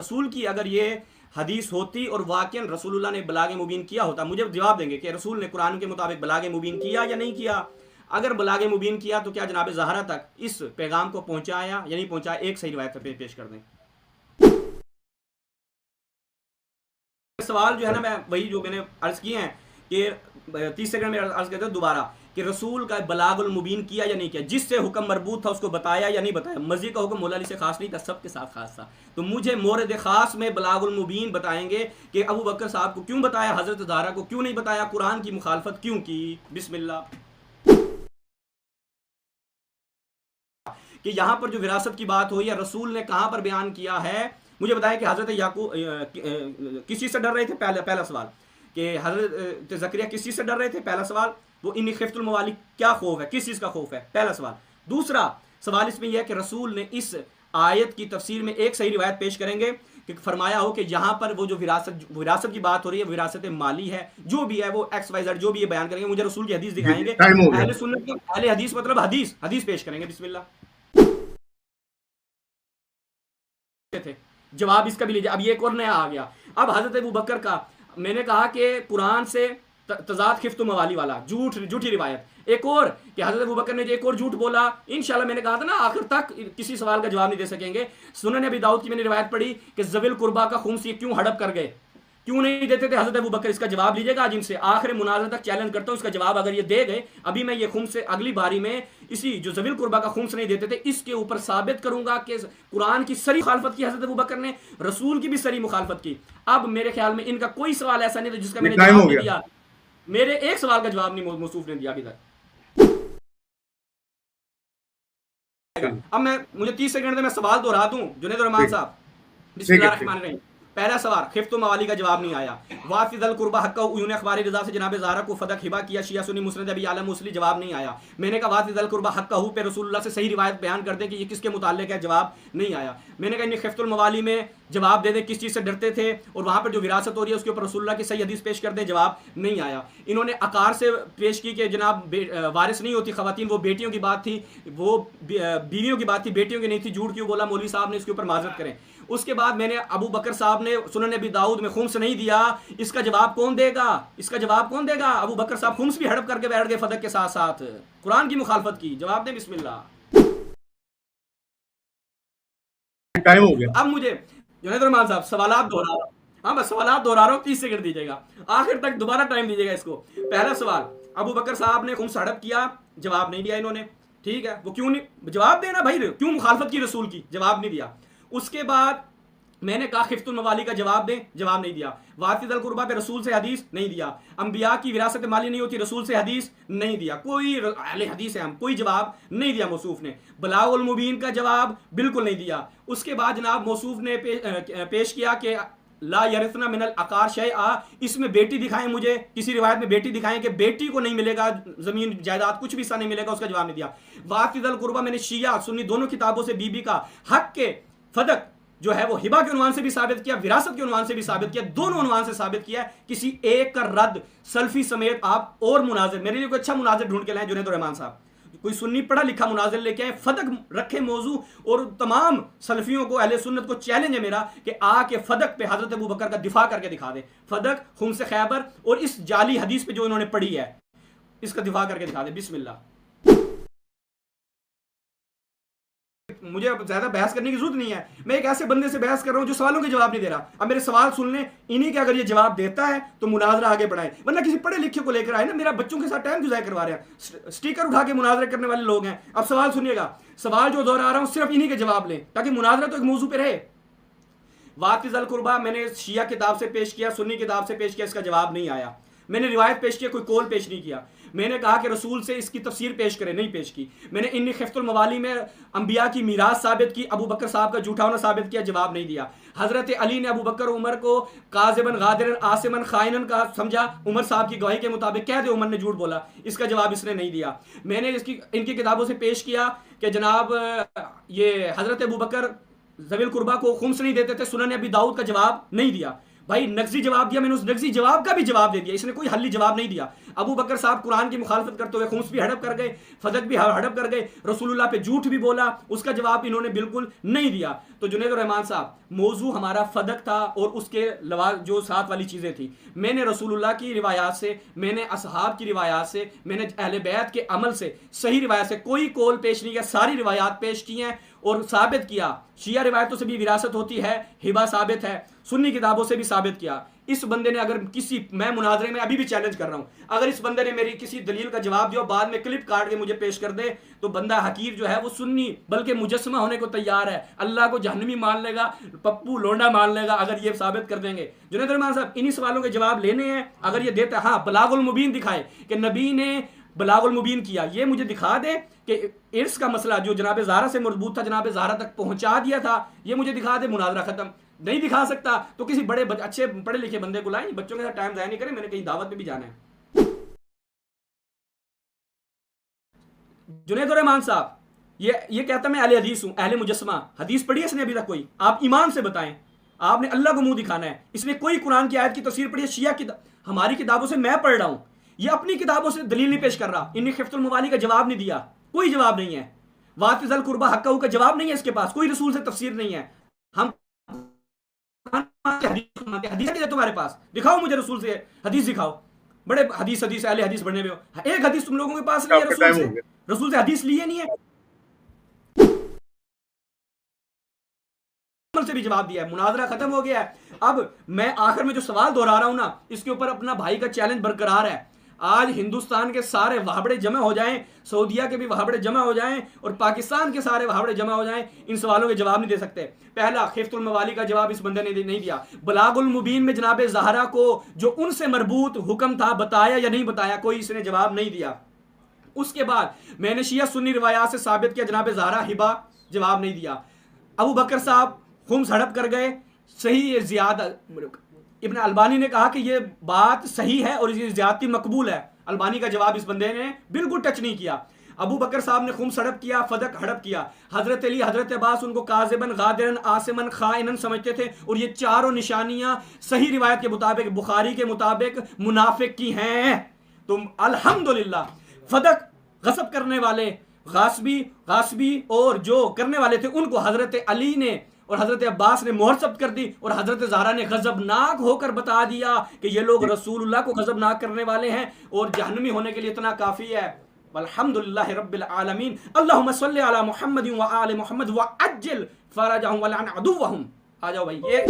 रसूल की अगर ये हदीस होती और वाकई रसूलुल्लाह ने बलागे मुबीन किया होता, मुझे जवाब देंगे कि रसूल ने कुरान के मुताबिक बलागे मुबीन किया या नहीं किया। अगर बलागे मुबीन किया तो क्या जनाब ज़हरा तक इस पैगाम को पहुंचाया या नहीं पहुंचाया, एक सही रिवायत पेश कर दें। सवाल जो है ना, मैं वही जो मैंने अर्ज किए हैं कि 30 सेकंड में अर्ज करते हैं दोबारा कि रसूल का बलागुल मुबीन किया या नहीं किया, जिससे हुक्म मरबूत था उसको बताया या नहीं बताया। मस्जिद का हुक्म मौला अली से खास नहीं था, सबके साथ खास था। तो मुझे मोरद खास में बलागुल मुबीन बताएंगे कि अबू बकर साहब को क्यों बताया, हजरत ज़हरा को क्यों नहीं बताया, कुरान की मुखालफत क्यों की। बिस्मिल्लाह। कि यहां पर जो विरासत की बात हुई है, रसूल ने कहां पर बयान किया है, मुझे बताया कि हजरत याकूब किसी से डर रहे थे। पहला सवाल कि हजरत ज़करिया किस चीज़ से डर रहे थे, पहला सवाल। वो इन खिफ्तुल मवाली, क्या खौफ है, किस चीज़ का खौफ है, पहला सवाल। दूसरा सवाल इसमें यह है कि रसूल ने इस आयत की तफसीर में एक सही रिवायत पेश करेंगे कि फरमाया हो कि यहाँ पर वो जो विरासत की बात हो रही है, विरासत माली है, जो भी है वो XYZ जो भी ये बयान करेंगे, मुझे रसूल की हदीस दिखाएंगे। अहले सुन्नत के अहले हदीस मतलब हदीस पेश करेंगे। बिस्मिल्लाह। थे जवाब इसका भी लीजिए। अब ये एक और नया आ गया। अब हजरत अबू बकर का मैंने कहा कि कुरान से तजाद खिफ्त मवाली वाला झूठी रिवायत। एक और कि हजरत अबू बकर ने जो एक और झूठ बोला, इंशाल्लाह मैंने कहा था ना आखिर तक किसी सवाल का जवाब नहीं दे सकेंगे। सुनन अबी दाऊद की मैंने रिवायत पढ़ी कि ज़विल कुर्बा का खुम्स ये क्यों हड़प कर गए, क्यों नहीं देते थे हजरत अबू बकर। इसका जवाब लीजिएगा आज इनसे, आखिर मुनाज़रा तक चैलेंज करता हूं। इसका जवाब अगर ये दे गए, अभी मैं ये खुम्स से अगली बारी में इसी जो ज़विल कुर्बा का खुम्स नहीं देते थे, इसके ऊपर साबित करूंगा कि कुरान की सरी मुखालफत की हजरत अबू बकर ने, रसूल की भी सरी मुखालफत की। अब मेरे ख्याल में इनका कोई सवाल ऐसा नहीं था जिसका मैंने जवाब नहीं दिया। मेरे एक सवाल का जवाब नहीं मौसूफ ने दिया अभी तक। अब मुझे 30 सेकंड में मैं सवाल दोहरा दूं जुनैद रहमान साहब। बिस्मिल्लाहिर्रहमानिर्रहीम। पहला सवाल खिफ्त मवाली का जवाब नहीं आया। वाफिदल कुर्बा हक्का उन्होंने अखबारी रजा से जनाब ज़हरा को फदक हिबा किया, शिया सुन्नी मुस्नद अबी आला मुस्ली, जवाब नहीं आया। मैंने कहा वाफिदल कुर्बा हक्का हु पे रसूलुल्लाह से सही रिवायत बयान कर दे कि ये किसके मुताल्लिक है, जवाब नहीं आया। मैंने कहा इन खिफ्तुल मवाली में जवाब दे दे किस चीज़ से डरते थे और वहाँ पर जो विरासत हो रही है उसके ऊपर रसूलुल्लाह की सही हदीस पेश कर दे, जवाब नहीं आया। इन्होंने आकार से पेश की कि जनाब वारिस नहीं होती खवातीन, वो बेटियों की बात थी, वो बीवियों की बात थी, बेटियों की नहीं थी। झूठ क्यों बोला मौलवी साहब ने, इसके ऊपर माजरत करें। उसके बाद मैंने अबू बकर साहब ने सुनन नबी दाऊद में खुम्स नहीं दिया, इसका जवाब कौन देगा, इसका जवाब कौन देगा। अबू बकर साहब खुम्स भी हड़प करके बैठ गए फदक के साथ साथ, कुरान की मुखालफत की, जवाब दे। बिस्मिल्लाह। टाइम हो गया। अब मुझे जुनैद रहमान साहब सवालात दोहरा रहा हूं, हाँ बस सवालात दोहरा रहा हूं, 30 सेकंड दीजिएगा, आखिर तक दोबारा टाइम दीजिएगा इसको। पहला सवाल, अबू बकर साहब ने खुम्स हड़प किया, जवाब नहीं दिया इन्होंने, ठीक है। वो क्यों नहीं, जवाब देना भाई, क्यों मुखालफत की रसूल की, जवाब नहीं दिया। उसके बाद मैंने कहा खिफ्तुल मवाली का जवाब दें, जवाब नहीं दिया। वाफिदल कुर्बा पे रसूल से हदीस नहीं दिया। अंबिया की विरासत माली नहीं होती, रसूल से हदीस नहीं दिया। कोई अहले हदीस है हम, कोई जवाब नहीं दिया मौसूफ ने। बलागुल मुबीन का जवाब बिल्कुल नहीं दिया। उसके बाद जनाब मौसूफ ने पेश किया कि ला यरिसना मिनल अकार शैआ, इसमें बेटी दिखाएं मुझे, किसी रिवायत में बेटी दिखाएं कि बेटी को नहीं मिलेगा जमीन जायदाद कुछ भी हिस्सा नहीं मिलेगा, उसका जवाब नहीं दिया। वाफिदल कुर्बा मैंने शिया सुन्नी दोनों किताबों से बीबी का हक के फदक जो है वो हिबा के उन्वान से भी साबित किया, विरासत के उन्वान से भी साबित किया, दोनों उन्वान से साबित किया। किसी एक का रद्द सल्फी समेत आप और मुनाजिर, मेरे लिए कोई अच्छा मुनाजिर ढूंढ के लाएं जुनैद रहमान साहब, कोई सुन्नी पढ़ा लिखा मुनाजिर लेके आए, फदक रखे मौजू, और तमाम सल्फियों को अहले सुन्नत को चैलेंज है मेरा कि आके फदक पे हजरत अबू बकर का दिफा करके दिखा दे। फदक, खुम्स खैबर और इस जाली हदीस पे जो इन्होंने पढ़ी है, इसका दिफा करके दिखा दे। बिस्मिल्लाह। मुझे अब ज्यादा बहस करने की जरूरत नहीं है, मैं एक ऐसे बंदे से बहस कर रहा हूं जो सवालों के जवाब नहीं दे रहा। अब मेरे सवाल सुन लें, इन्हीं के अगर ये जवाब देता है तो मुनाजरा आगे बढ़ाए, वरना किसी पढ़े लिखे को लेकर आए ना, मेरा बच्चों के साथ टाइम गुजारा करवा रहे हैं, स्टिकर उठा के मुनाजरा करने वाले लोग हैं। अब सवाल सुनिएगा, सवाल जो दोहरा रहा हूं सिर्फ इन्हीं के जवाब लें ताकि मुनाजरा तो एक मौजू पे रहे। वाक़िज़ुल कुर्बा मैंने शिया किताब से पेश किया, सुन्नी किताब से पेश किया, इसका जवाब नहीं आया। मैंने रिवायत पेश किया, कोई कौल पेश नहीं किया। मैंने कहा कि रसूल से इसकी तफसीर पेश करें, नहीं पेश की। मैंने इन खिफ्तुल मवाली में अंबिया की मीरास साबित की, अबू बकर साहब का झूठा होना साबित किया, जवाब नहीं दिया। हजरत अली ने अबू बकर उमर को काज़िबन गादिरन आसिमन खाइनन का समझा, उमर साहब की गवाही के मुताबिक कह दे उमर ने झूठ बोला, इसका जवाब इसने नहीं दिया। मैंने इनकी किताबों से पेश किया कि जनाब ये हजरत अबू बकर ज़विल कुर्बा को खुम्स नहीं देते थे, सुनन अबी दाऊद का जवाब नहीं दिया। भाई नक्जी जवाब दिया, मैंने उस नक्जी जवाब का भी जवाब दे दिया, इसने कोई हल्ली जवाब नहीं दिया। अबू बकर साहब कुरान की मुखालफत करते हुए खुम्स भी हड़प कर गए, फदक भी हड़प कर गए, रसूलुल्लाह पे झूठ भी बोला, उसका जवाब इन्होंने बिल्कुल नहीं दिया। तो जुनैद रहमान साहब, मौजू हमारा फदक था और उसके जो साथ वाली चीज़ें थी। मैंने रसूलुल्लाह की रिवायात से, मैंने असहाब की रिवायात से, मैंने अहले बैत के अमल से, सही रिवायत से कोई कौल पेश नहीं किया, सारी रिवायात पेश की हैं और साबित किया। शिया रिवायतों से भी विरासत होती है, हिबा साबित है, सुन्नी किताबों से भी साबित किया। इस बंदे ने अगर किसी, मैं मुनाजरे में अभी भी चैलेंज कर रहा हूं, अगर इस बंदे ने मेरी किसी दलील का जवाब दिया, बाद में क्लिप काट के मुझे पेश कर दे, तो बंदा हकीर जो है वो सुन्नी बल्कि मुजस्समा होने को तैयार है, अल्लाह को जहन्नमी मान लेगा, पप्पू लोंडा मान लेगा अगर ये साबित कर देंगे। जुनैद रहमान साहब, इन्हीं सवालों के जवाब लेने हैं। अगर ये देते, हाँ बलागुल मुबीन दिखाए कि नबी ने बलागुल मुबीन किया, ये मुझे दिखा दे कि इर्स का मसला जो जनाब ज़हरा से मरबूत था, जनाब ज़हरा तक पहुंचा दिया था, ये मुझे दिखा दे, मुनाजरा खत्म। नहीं दिखा सकता तो किसी बड़े अच्छे पढ़े लिखे बंदे को लाएं, बच्चों के साथ टाइम ज़ाया नहीं करें, मैंने कहीं दावत पे भी जाना है। जुनैद रहमान साहब, ये कहता मैं अहले हदीस हूं, अहले मुजस्समा, हदीस पढ़ी है इसने अभी तक कोई? आप ईमान से बताएं, आपने अल्लाह को मुंह दिखाना है। इसने कोई कुरान की आयत की तफसीर पढ़ी है? शिया की हमारी किताबों से मैं पढ़ रहा हूं, ये अपनी किताबों से दलील नहीं पेश कर रहा। इन्हें खिफ्तुल मवाली का जवाब नहीं दिया, कोई जवाब नहीं है। वातिज़ल कुर्बा हक्का का जवाब नहीं है इसके पास, कोई रसूल से तफसीर नहीं है। हम हदीस है तुम्हारे पास, दिखाओ मुझे रसूल से हदीस दिखाओ। बड़े हदीस अहले हदीस बढ़ने में हो, एक हदीस तुम लोगों के पास नहीं है रसूल से हदीस लिए नहीं है, से भी जवाब दिया है। मुनाजरा खत्म हो गया है। अब मैं आखिर में जो सवाल दोहरा रहा हूं ना, इसके ऊपर अपना भाई का चैलेंज बरकरार है। आज हिंदुस्तान के सारे वहाबड़े जमा हो जाएं, सऊदिया के भी वहाबड़े जमा हो जाएं और पाकिस्तान के सारे वहाबड़े जमा हो जाएं, इन सवालों के जवाब नहीं दे सकते। पहला, खिफ्तुल मवाली का जवाब इस बंदे ने नहीं दिया। बलागुल मुबीन में जनाब ज़हरा को जो उनसे मरबूत हुक्म था बताया या नहीं बताया, कोई इसने जवाब नहीं दिया। उसके बाद मैंने शिया सुन्नी रिवायात से साबित किया जनाब ज़हरा हिबा, जवाब नहीं दिया। अबू बकर साहब खुम्स हड़प कर गए, सही ये ज़ियादा, इब्न अलबानी ने कहा कि ये बात सही है और ये ज़्यादती मकबूल है। अलबानी का जवाब इस बंदे ने बिल्कुल टच नहीं किया। अबू बकर साहब ने खुम्स हड़प किया, फदक हड़प किया। हजरत अली, हजरत अब्बास उनको काज़िबन, गादिरन, आसिमन, खाइनन समझते थे और ये चारों निशानियां सही रिवायत के मुताबिक, बुखारी के मुताबिक मुनाफिक की हैं। तुम अल्हम्दुलिल्लाह, फदक गसब करने वाले, गासबी और जो करने वाले थे उनको हजरत अली ने और हजरत अब्बास ने मोहर जब्त कर दी और हजरत ज़हरा ने गजबनाक होकर बता दिया कि ये लोग रसूलुल्लाह को गजबनाक करने वाले हैं और जहन्नमी होने के लिए इतना काफ़ी है। अल्हम्दुलिल्लाह रब्बिल आलमीन। अल्लाहुम्मा सल्लि अला मुहम्मद व आले मुहम्मद व अज्जिल फरजहुम व लअन अदुव्वहुम। आ जाओ भाई, ये